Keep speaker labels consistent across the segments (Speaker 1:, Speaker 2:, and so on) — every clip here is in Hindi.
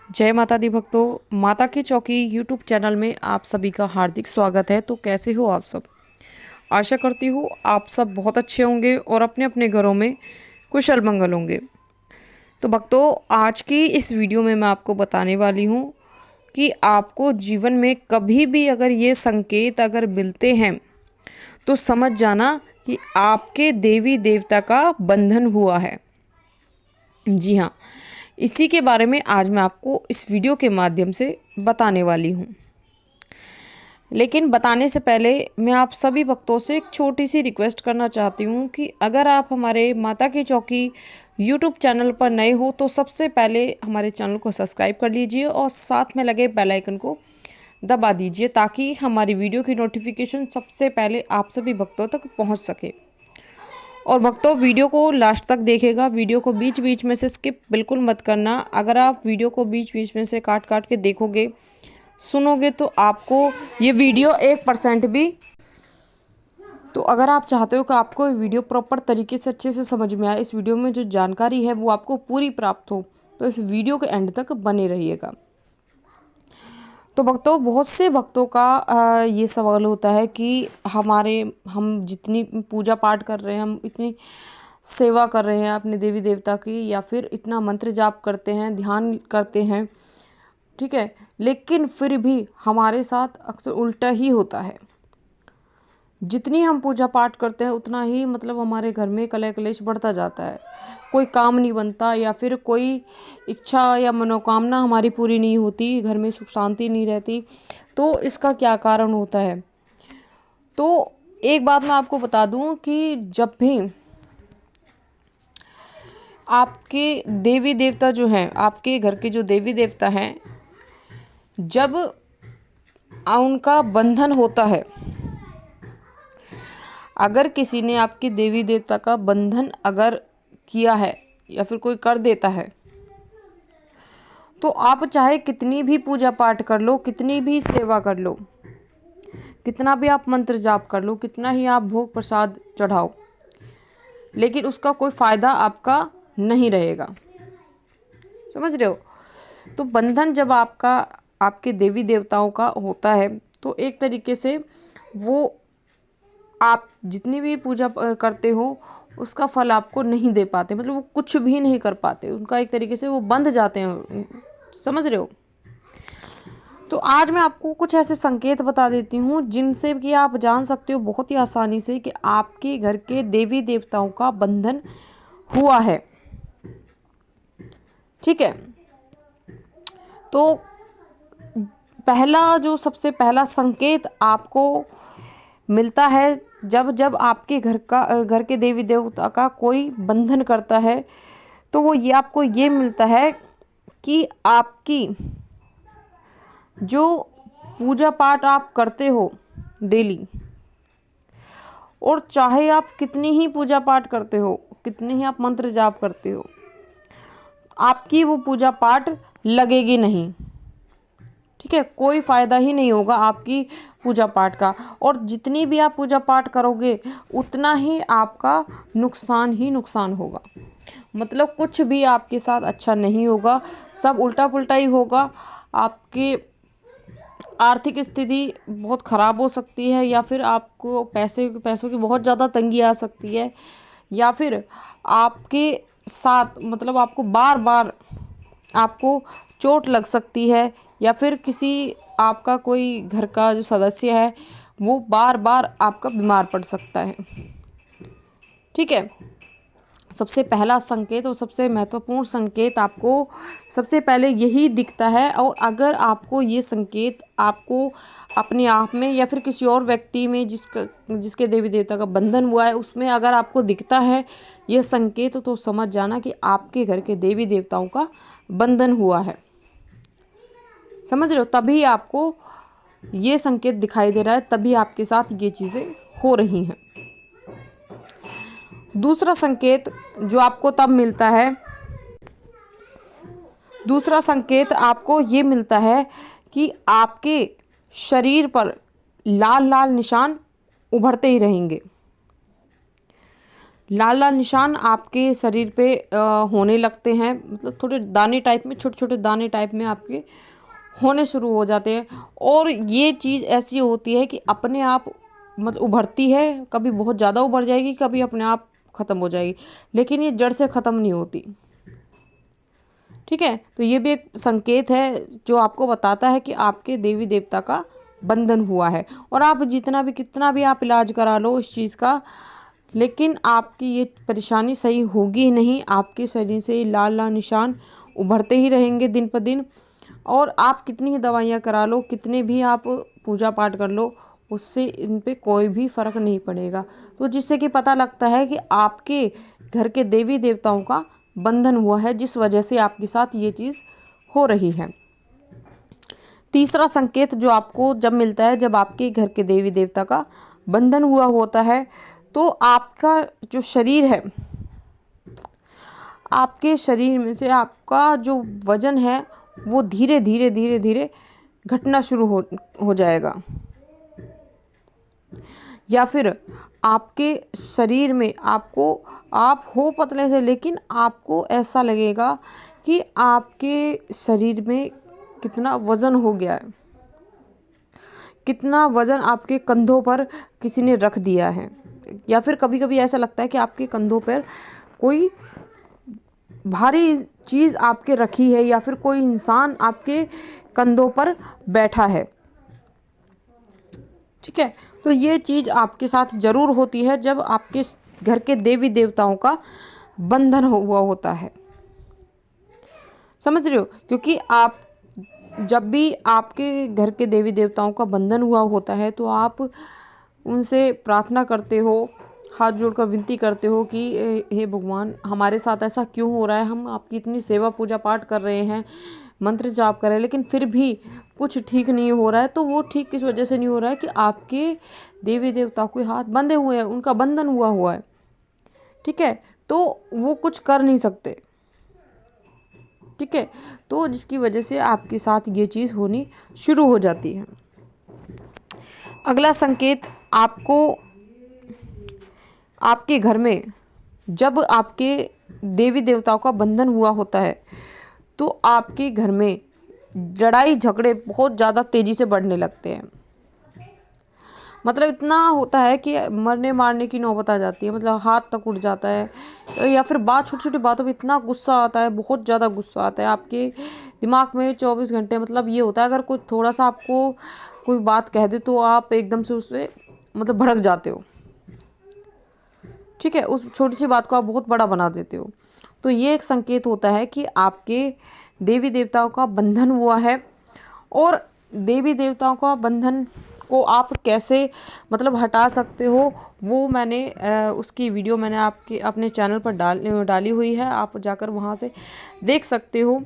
Speaker 1: जय माता दी भक्तों, माता की चौकी यूट्यूब चैनल में आप सभी का हार्दिक स्वागत है। तो कैसे हो आप सब? आशा करती हूँ आप सब बहुत अच्छे होंगे और अपने अपने घरों में कुशल मंगल होंगे। तो भक्तों, आज की इस वीडियो में मैं आपको बताने वाली हूँ कि आपको जीवन में कभी भी अगर ये संकेत अगर मिलते हैं तो समझ जाना कि आपके देवी देवता का बंधन हुआ है। जी हाँ, इसी के बारे में आज मैं आपको इस वीडियो के माध्यम से बताने वाली हूँ। लेकिन बताने से पहले मैं आप सभी भक्तों से एक छोटी सी रिक्वेस्ट करना चाहती हूँ कि अगर आप हमारे माता की चौकी यूट्यूब चैनल पर नए हो तो सबसे पहले हमारे चैनल को सब्सक्राइब कर लीजिए और साथ में लगे बेल आइकन को दबा दीजिए ताकि हमारी वीडियो की नोटिफिकेशन सबसे पहले आप सभी भक्तों तक पहुँच सके। और भक्तों, वीडियो को लास्ट तक देखिएगा, वीडियो को बीच बीच में से स्किप बिल्कुल मत करना। अगर आप वीडियो को बीच बीच में से काट काट के देखोगे, सुनोगे तो आपको ये वीडियो 1% भी, तो अगर आप चाहते हो कि आपको ये वीडियो प्रॉपर तरीके से अच्छे से समझ में आए, इस वीडियो में जो जानकारी है वो आपको पूरी प्राप्त हो, तो इस वीडियो के एंड तक बने रहिएगा। तो भक्तों, बहुत से भक्तों का ये सवाल होता है कि हम जितनी पूजा पाठ कर रहे हैं, हम इतनी सेवा कर रहे हैं अपने देवी देवता की, या फिर इतना मंत्र जाप करते हैं, ध्यान करते हैं, ठीक है, लेकिन फिर भी हमारे साथ अक्सर उल्टा ही होता है। जितनी हम पूजा पाठ करते हैं उतना ही मतलब हमारे घर में कलह कलेश बढ़ता जाता है, कोई काम नहीं बनता, या फिर कोई इच्छा या मनोकामना हमारी पूरी नहीं होती, घर में सुख शांति नहीं रहती। तो इसका क्या कारण होता है? तो एक बात मैं आपको बता दूं कि जब भी आपके देवी देवता जो हैं, आपके घर के जो देवी देवता हैं, जब उनका बंधन होता है, अगर किसी ने आपके देवी देवता का बंधन अगर किया है या फिर कोई कर देता है, तो आप चाहे कितनी भी पूजा पाठ कर लो, कितनी भी सेवा कर लो, कितना भी आप मंत्र जाप कर लो, कितना ही आप भोग प्रसाद चढ़ाओ, लेकिन उसका कोई फायदा आपका नहीं रहेगा। समझ रहे हो? तो बंधन जब आपका आपके देवी देवताओं का होता है तो एक तरीके से वो आप जितनी भी पूजा करते हो उसका फल आपको नहीं दे पाते, मतलब वो कुछ भी नहीं कर पाते, उनका एक तरीके से वो बंध जाते हैं। समझ रहे हो? तो आज मैं आपको कुछ ऐसे संकेत बता देती हूँ जिनसे कि आप जान सकते हो बहुत ही आसानी से कि आपके घर के देवी देवताओं का बंधन हुआ है। ठीक है, तो पहला जो सबसे पहला संकेत आपको मिलता है जब जब आपके घर के देवी देवता का कोई बंधन करता है, तो वो ये आपको ये मिलता है कि आपकी जो पूजा पाठ आप करते हो डेली, और चाहे आप कितनी ही पूजा पाठ करते हो, कितने ही आप मंत्र जाप करते हो, आपकी वो पूजा पाठ लगेगी नहीं। ठीक है, कोई फ़ायदा ही नहीं होगा आपकी पूजा पाठ का, और जितनी भी आप पूजा पाठ करोगे उतना ही आपका नुकसान ही नुकसान होगा। मतलब कुछ भी आपके साथ अच्छा नहीं होगा, सब उल्टा पुल्टा ही होगा। आपकी आर्थिक स्थिति बहुत ख़राब हो सकती है, या फिर आपको पैसों की बहुत ज़्यादा तंगी आ सकती है, या फिर आपके साथ मतलब आपको बार बार आपको चोट लग सकती है, या फिर किसी आपका कोई घर का जो सदस्य है वो बार बार आपका बीमार पड़ सकता है। ठीक है, सबसे पहला संकेत और सबसे महत्वपूर्ण संकेत आपको सबसे पहले यही दिखता है, और अगर आपको ये संकेत आपको अपने आप में या फिर किसी और व्यक्ति में जिसके देवी देवता का बंधन हुआ है उसमें अगर आपको दिखता है ये संकेत, तो समझ जाना कि आपके घर के देवी देवताओं का बंधन हुआ है। समझ रहे हो? तभी आपको ये संकेत दिखाई दे रहा है, तभी आपके साथ ये चीज़ें हो रही हैं। दूसरा संकेत जो आपको तब मिलता है, दूसरा संकेत आपको ये मिलता है कि आपके शरीर पर लाल लाल निशान उभरते ही रहेंगे। लाल लाल निशान आपके शरीर पे होने लगते हैं, मतलब थोड़े दाने टाइप में, छोटे छोटे दाने टाइप में आपके होने शुरू हो जाते हैं। और ये चीज़ ऐसी होती है कि अपने आप मतलब उभरती है, कभी बहुत ज़्यादा उभर जाएगी, कभी अपने आप ख़त्म हो जाएगी, लेकिन ये जड़ से ख़त्म नहीं होती। ठीक है, तो ये भी एक संकेत है जो आपको बताता है कि आपके देवी देवता का बंधन हुआ है। और आप जितना भी कितना भी आप इलाज करा लो इस चीज़ का, लेकिन आपकी ये परेशानी सही होगी ही नहीं। आपके शरीर से ये लाल लाल निशान उभरते ही रहेंगे दिन पर दिन। और आप कितनी ही दवाइयाँ करा लो, कितने भी आप पूजा पाठ कर लो, उससे इन पे कोई भी फ़र्क नहीं पड़ेगा। तो जिससे कि पता लगता है कि आपके घर के देवी देवताओं का बंधन हुआ है, जिस वजह से आपके साथ ये चीज़ हो रही है। तीसरा संकेत जो आपको जब मिलता है, जब आपके घर के देवी देवता का बंधन हुआ होता है, तो आपका जो शरीर है, आपके शरीर में से आपका जो वजन है वो धीरे धीरे धीरे धीरे घटना शुरू हो जाएगा। या फिर आपके शरीर में आपको, आप हो पतले से, लेकिन आपको ऐसा लगेगा कि आपके शरीर में कितना वज़न हो गया है, कितना वज़न आपके कंधों पर किसी ने रख दिया है। या फिर कभी कभी ऐसा लगता है कि आपके कंधों पर कोई भारी चीज़ आपके रखी है, या फिर कोई इंसान आपके कंधों पर बैठा है। ठीक है, तो ये चीज़ आपके साथ ज़रूर होती है जब आपके घर के देवी देवताओं का बंधन हुआ होता है। समझ रहे हो? क्योंकि आप जब भी आपके घर के देवी देवताओं का बंधन हुआ होता है, तो आप उनसे प्रार्थना करते हो, हाथ जोड़कर विनती करते हो कि हे भगवान, हमारे साथ ऐसा क्यों हो रहा है, हम आपकी इतनी सेवा पूजा पाठ कर रहे हैं, मंत्र जाप कर रहे हैं, लेकिन फिर भी कुछ ठीक नहीं हो रहा है। तो वो ठीक किस वजह से नहीं हो रहा है कि आपके देवी देवताओं के हाथ बंधे हुए हैं, उनका बंधन हुआ हुआ है। ठीक है, तो वो कुछ कर नहीं सकते। ठीक है, तो जिसकी वजह से आपके साथ ये चीज़ होनी शुरू हो जाती है। अगला संकेत आपको, आपके घर में जब आपके देवी देवताओं का बंधन हुआ होता है, तो आपके घर में लड़ाई झगड़े बहुत ज़्यादा तेज़ी से बढ़ने लगते हैं। मतलब इतना होता है कि मरने मारने की नौबत आ जाती है, मतलब हाथ तक उठ जाता है। या फिर छोटी छोटी बातों पे इतना गुस्सा आता है, बहुत ज़्यादा गुस्सा आता है आपके दिमाग में 24 घंटे। मतलब ये होता है, अगर कोई थोड़ा सा आपको कोई बात कह दे तो आप एकदम से उससे मतलब भड़क जाते हो। ठीक है, उस छोटी सी बात को आप बहुत बड़ा बना देते हो। तो ये एक संकेत होता है कि आपके देवी देवताओं का बंधन हुआ है। और देवी देवताओं का बंधन को आप कैसे मतलब हटा सकते हो, वो मैंने उसकी वीडियो मैंने आपके अपने चैनल पर डाली हुई है, आप जाकर वहाँ से देख सकते हो।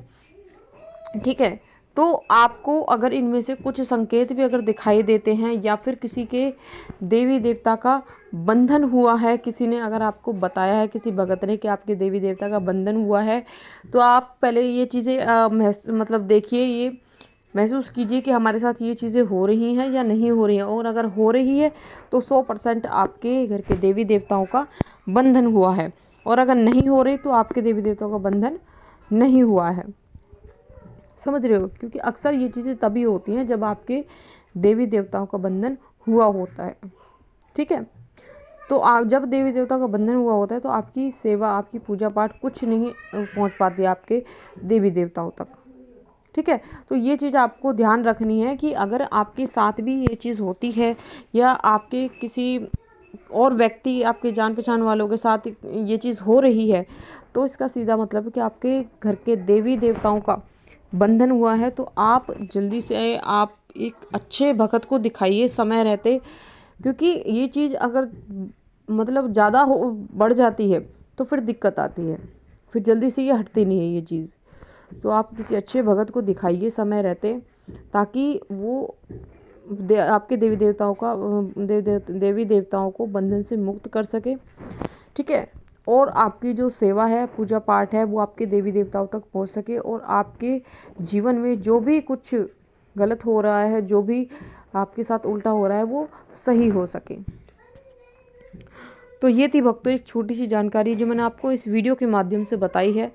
Speaker 1: ठीक है, तो आपको अगर इनमें से कुछ संकेत भी अगर दिखाई देते हैं, या फिर किसी के देवी देवता का बंधन हुआ है, किसी ने अगर आपको बताया है, किसी भगत ने, कि आपके देवी देवता का बंधन हुआ है, तो आप पहले ये चीज़ें मतलब देखिए, ये महसूस कीजिए कि हमारे साथ ये चीज़ें हो रही हैं या नहीं हो रही हैं। और अगर हो रही है तो 100% आपके घर के देवी देवताओं का बंधन हुआ है। और अगर नहीं हो रही तो आपके देवी देवताओं का बंधन नहीं हुआ है। समझ रहे हो? क्योंकि अक्सर ये चीज़ें तभी होती हैं जब आपके देवी देवताओं का बंधन हुआ होता है। ठीक है, तो आप जब देवी देवताओं का बंधन हुआ होता है, तो आपकी सेवा, आपकी पूजा पाठ कुछ नहीं पहुंच पाती आपके देवी देवताओं तक। ठीक है, तो ये चीज़ आपको ध्यान रखनी है कि अगर आपके साथ भी ये चीज़ होती है, या आपके किसी और व्यक्ति, आपके जान पहचान वालों के साथ ये चीज़ हो रही है, तो इसका सीधा मतलब है कि आपके घर के देवी देवताओं का बंधन हुआ है। तो आप जल्दी से आप एक अच्छे भगत को दिखाइए समय रहते, क्योंकि ये चीज़ अगर मतलब ज़्यादा हो बढ़ जाती है तो फिर दिक्कत आती है, फिर जल्दी से ये हटती नहीं है ये चीज़। तो आप किसी अच्छे भगत को दिखाइए समय रहते, ताकि वो आपके देवी देवताओं का देवी देवताओं को बंधन से मुक्त कर सके। ठीक है, और आपकी जो सेवा है, पूजा पाठ है, वो आपके देवी देवताओं तक पहुंच सके, और आपके जीवन में जो भी कुछ गलत हो रहा है, जो भी आपके साथ उल्टा हो रहा है, वो सही हो सके। तो ये थी भक्तों एक छोटी सी जानकारी जो मैंने आपको इस वीडियो के माध्यम से बताई है।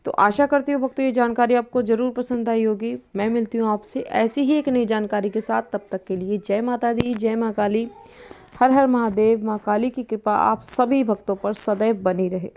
Speaker 1: तो आशा करती हूँ भक्तों ये जानकारी आपको ज़रूर पसंद आई होगी। मैं मिलती हूँ आपसे ऐसी ही एक नई जानकारी के साथ। तब तक के लिए जय माता दी, जय माँ काली, हर हर महादेव। माँ काली की कृपा आप सभी भक्तों पर सदैव बनी रहे।